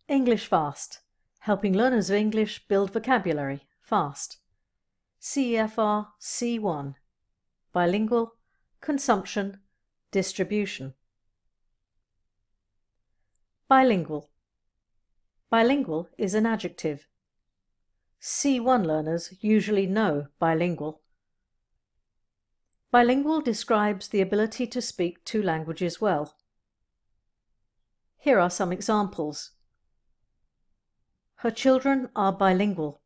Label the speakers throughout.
Speaker 1: English Fast, helping learners of English build vocabulary fast. CEFR C1, Bilingual, Consumption, Distribution. Bilingual. Bilingual is an adjective. C1 learners usually know bilingual. Bilingual describes the ability to speak two languages well. Here are some examples. Her children are bilingual.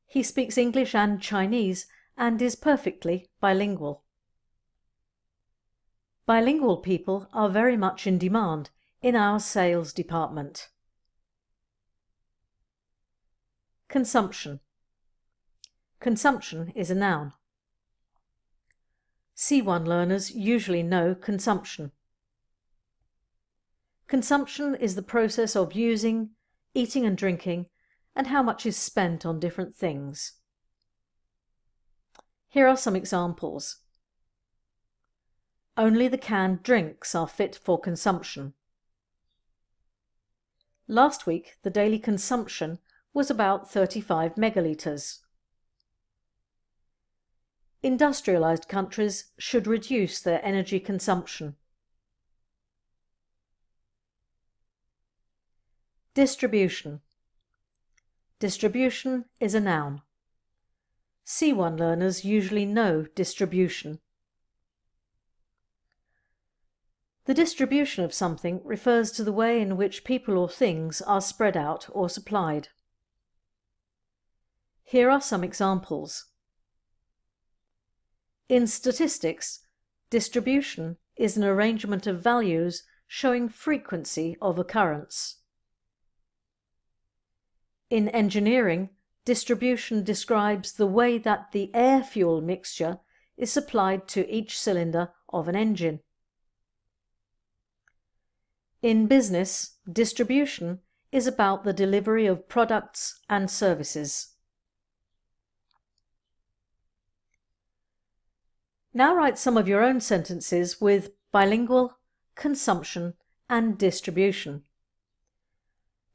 Speaker 1: He speaks English and Chinese and is perfectly bilingual. Bilingual people are very much in demand in our sales department. Consumption. Consumption is a noun. C1 learners usually know consumption. Consumption is the process of using, eating and drinking, and how much is spent on different things. Here are some examples. Only the canned drinks are fit for consumption. Last week, the daily consumption was about 35 megalitres. Industrialised countries should reduce their energy consumption. Distribution. Distribution is a noun. C1 learners usually know distribution. The distribution of something refers to the way in which people or things are spread out or supplied. Here are some examples. In statistics, distribution is an arrangement of values showing frequency of occurrence. In engineering, distribution describes the way that the air-fuel mixture is supplied to each cylinder of an engine. In business, distribution is about the delivery of products and services. Now write some of your own sentences with bilingual, consumption and distribution.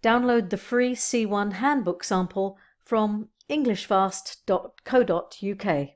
Speaker 1: Download the free C1 handbook sample from englishfast.co.uk.